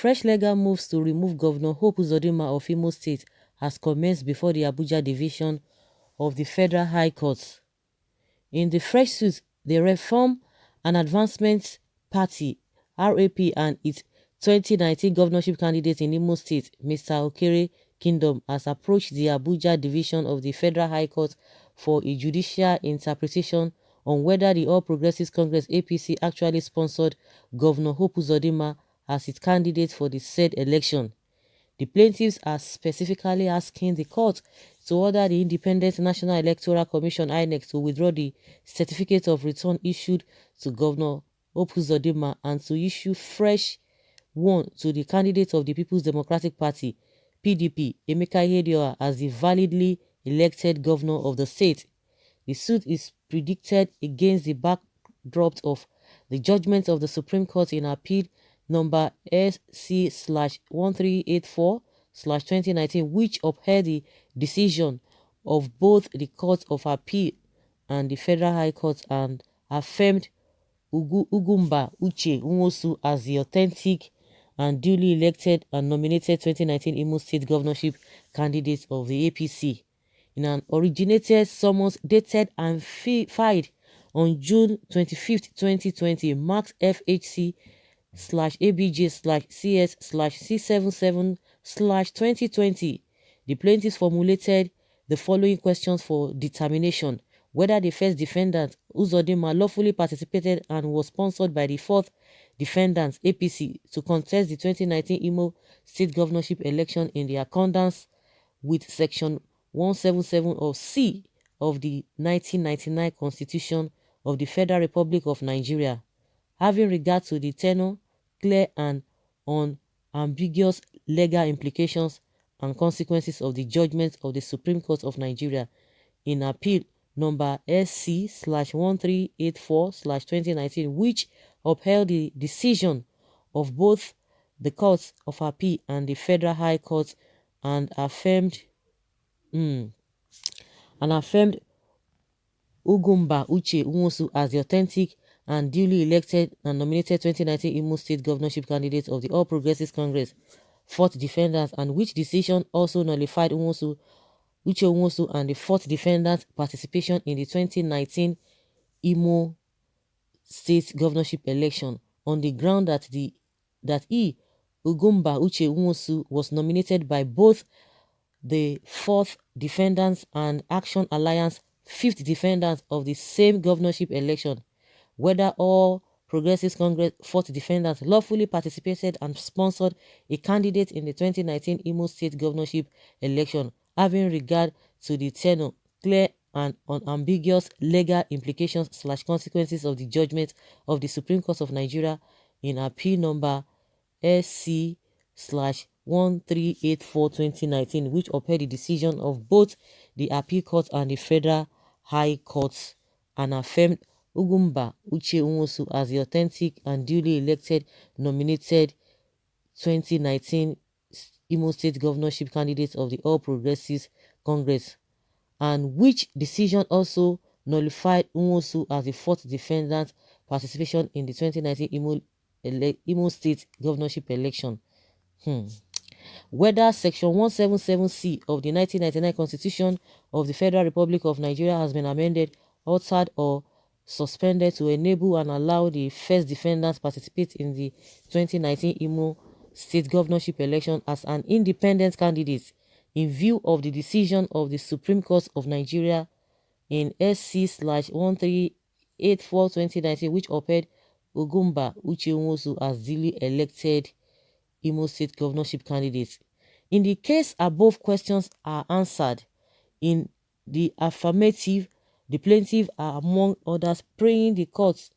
fresh legal moves to remove Governor Hope Uzodinma of Imo State has commenced before the Abuja division of the Federal High Court. In the fresh suit, the Reform and Advancement Party (RAP) and its 2019 governorship candidate in Imo State, Mr. Okere Kingdom, has approached the Abuja division of the Federal High Court for a judicial interpretation on whether the All Progressives Congress (APC) actually sponsored Governor Hope Uzodinma as its candidate for the said election. The plaintiffs are specifically asking the court to order the Independent National Electoral Commission (INEC) to withdraw the certificate of return issued to Governor Hope Uzodinma and to issue fresh one to the candidate of the People's Democratic Party (PDP), Emeka Ihedioha, as the validly elected governor of the state. The suit is predicted against the backdrop of the judgment of the Supreme Court in Appeal number SC/1384/2019, which upheld the decision of both the Court of Appeal and the Federal High Court and affirmed Uzodinma Uche Nwosu as the authentic and duly elected and nominated 2019 Imo State governorship candidate of the APC. In an originated summons dated and filed on June 25, 2020, marked FHC/ABJ/CS/C77/2020, the plaintiffs formulated the following questions for determination: whether the first defendant, Uzodinma, lawfully participated and was sponsored by the fourth defendant, APC, to contest the 2019 Imo State governorship election in the accordance with Section 177 of C of the 1999 Constitution of the Federal Republic of Nigeria, having regard to the tenor, clear and unambiguous legal implications and consequences of the judgment of the Supreme Court of Nigeria in Appeal number SC/1384/2019, which upheld the decision of both the Courts of Appeal and the Federal High Court and affirmed Uzodinma Uche Nwosu as the authentic and duly elected and nominated 2019 Imo State governorship candidate of the All Progressives Congress, fourth defendant, and which decision also nullified Uche Nwosu and the fourth defendant's participation in the 2019 Imo State governorship election on the ground that Uzodinma Uche Nwosu was nominated by both the fourth defendants and Action Alliance fifth defendants of the same governorship election, whether All Progressives Congress fourth defendants lawfully participated and sponsored a candidate in the 2019 Imo State governorship election, having regard to the tenor, clear and unambiguous legal implications/consequences of the judgment of the Supreme Court of Nigeria in Appeal number SC/1384/2019, which upheld the decision of both the Appeal Court and the Federal High Court and affirmed Uzodinma Uche Nwosu as the authentic and duly elected nominated 2019 Imo State governorship candidate of the All Progressives Congress, and which decision also nullified Nwosu as the fourth defendant's participation in the 2019 Imo State governorship election. Whether Section 177C of the 1999 Constitution of the Federal Republic of Nigeria has been amended, altered or suspended to enable and allow the first defendant to participate in the 2019 Imo State governorship election as an independent candidate in view of the decision of the Supreme Court of Nigeria in SC/1384/2019, which upheld Uzodinma Uche Nwosu as duly elected Imo State governorship candidate. In the case above questions are answered in the affirmative, the plaintiff are among others praying the court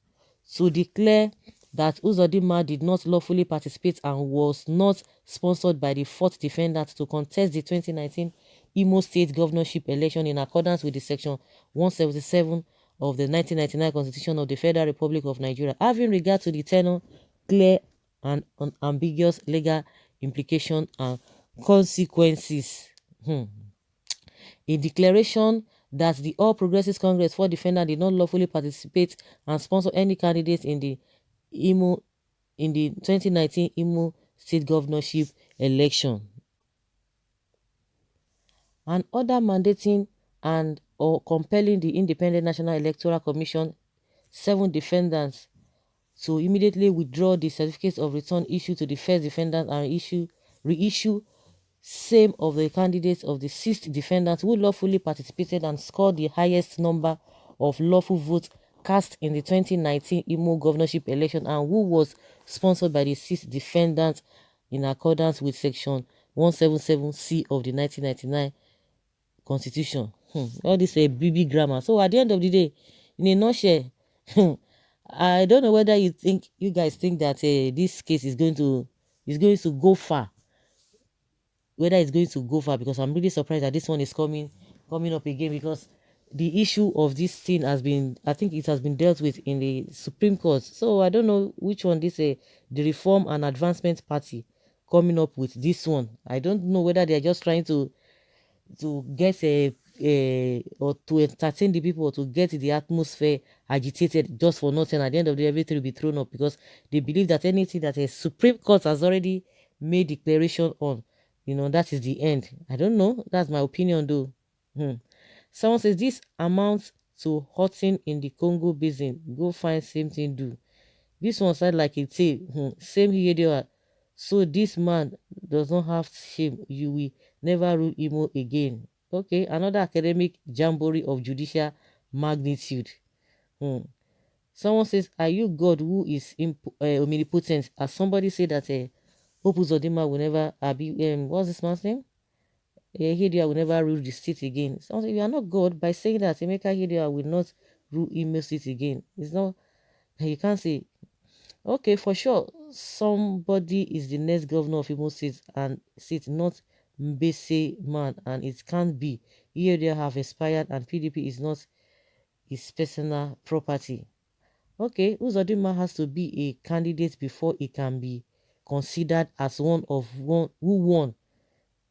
to declare that Uzodinma did not lawfully participate and was not sponsored by the fourth defendant to contest the 2019 Imo State governorship election in accordance with the Section 177 of the 1999 Constitution of the Federal Republic of Nigeria, having regard to the tenor, clear and unambiguous legal implication and consequences. A declaration that the All Progressives Congress for defendant did not lawfully participate and sponsor any candidate in the 2019 Imo state governorship election. An order mandating and or compelling the Independent National Electoral Commission 7 defendants to immediately withdraw the certificates of return issued to the first defendant and reissue same of the candidates of the 6th defendant who lawfully participated and scored the highest number of lawful votes cast in the 2019 Imo governorship election and who was sponsored by the 6th defendant in accordance with section 177C of the 1999 constitution. All this a BB grammar. So at the end of the day, in a nutshell, I don't know whether you guys think that this case is going to go far, whether it's going to go far, because I'm really surprised that this one is coming up again, because the issue of this thing has been, I think it has been dealt with in the Supreme Court. So I don't know which one this the Reform and Advancement Party coming up with this one. I don't know whether they're just trying to get or to entertain the people, or to get the atmosphere agitated just for nothing. At the end of the day, everything will be thrown up, because they believe that anything that a Supreme Court has already made declaration on, that is the end. I don't know. That's my opinion, though. Someone says this amounts to hurting in the Congo basin. Go find same thing do. This one sound like a tale. Same here they are. So this man does not have shame. You will never rule Imo again. Okay, another academic jamboree of judicial magnitude. Someone says, are you God who is omnipotent? As somebody said that Hope Uzodinma will never be, what's this man's name? Hidia will never rule the state again. Someone says, you are not God by saying that Emeka Hidia will not rule Imo state again. It's not, you can't say. Okay, for sure, somebody is the next governor of Imo State, and state, not Mbese man, and it can't be. Here they have expired, and PDP is not his personal property. Okay, Uzodinma has to be a candidate before he can be considered as one who won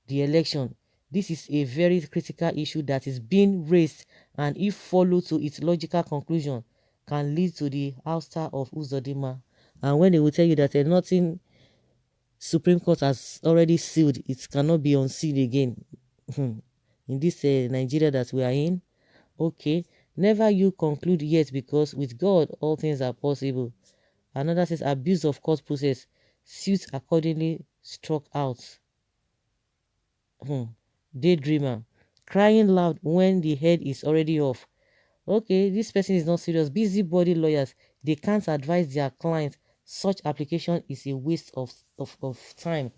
the election. This is a very critical issue that is being raised, and if followed to its logical conclusion, can lead to the ouster of Uzodinma. And when they will tell you that nothing Supreme Court has already sealed, it cannot be unsealed again. In this Nigeria that we are in, okay, never you conclude yet, because with God all things are possible. Another says abuse of court process, suits accordingly struck out. Daydreamer, crying loud when the head is already off. Okay, this person is not serious. Busybody lawyers, they can't advise their clients. Such application is a waste of time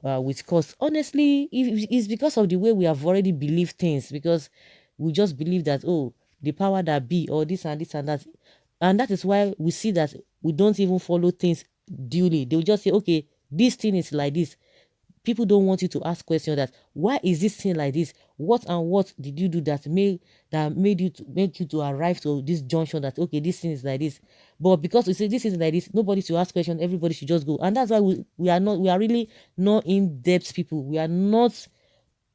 with cost. Honestly, it's because of the way we have already believed things, because we just believe that, oh, the power that be, or this and this and that. And that is why we see that we don't even follow things duly. They will just say, okay, this thing is like this. People don't want you to ask questions that why is this thing like this, what and what did you do that made you to arrive to this junction, that okay, this thing is like this. But because we say this is like this, nobody should ask questions, everybody should just go. And that's why we are really not in-depth people. We are not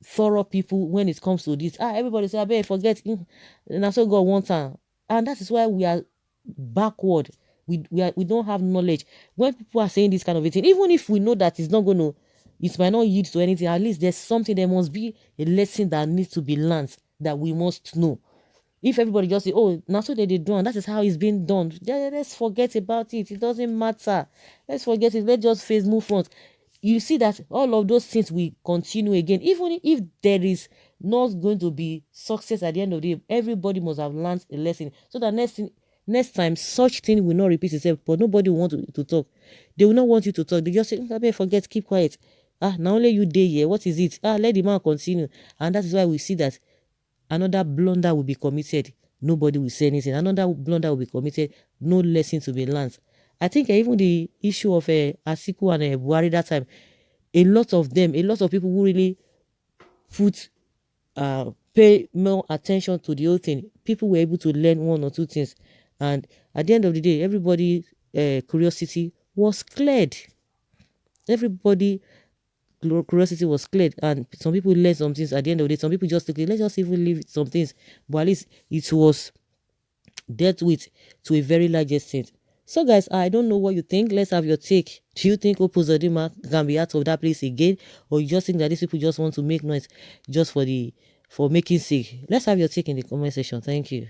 thorough people when it comes to this. Everybody say, I better forget, and so God wants her. And that is why we are backward. We don't have knowledge. When people are saying this kind of a thing, even if we know that it's not going to, it might not yield to anything, at least there's something, there must be a lesson that needs to be learned, that we must know. If everybody just say, oh, now so they do, and that is how it's being done, let's forget about it. It doesn't matter. Let's forget it. Let's just move on. You see that all of those things will continue again. Even if there is not going to be success at the end of the day, everybody must have learned a lesson, so that next time such thing will not repeat itself. But nobody will want to talk. They will not want you to talk. They just say, I better forget, keep quiet. Now only you day here. What is it? Let the man continue. And that is why we see that another blunder will be committed. Nobody will say anything. Another blunder will be committed. No lesson to be learned. I think even the issue of Atiku and Buhari that time, a lot of people who really pay more attention to the whole thing, people were able to learn one or two things. And at the end of the day, everybody's curiosity was cleared. Everybody curiosity was cleared, and some people learned some things. At the end of the day, some people just let's just even leave some things, but at least it was dealt with to a very large extent. So guys, I don't know what you think. Let's have your take. Do you think Uzodinma can be out of that place again, or you just think that these people just want to make noise just for making sake? Let's have your take in the comment section. Thank you.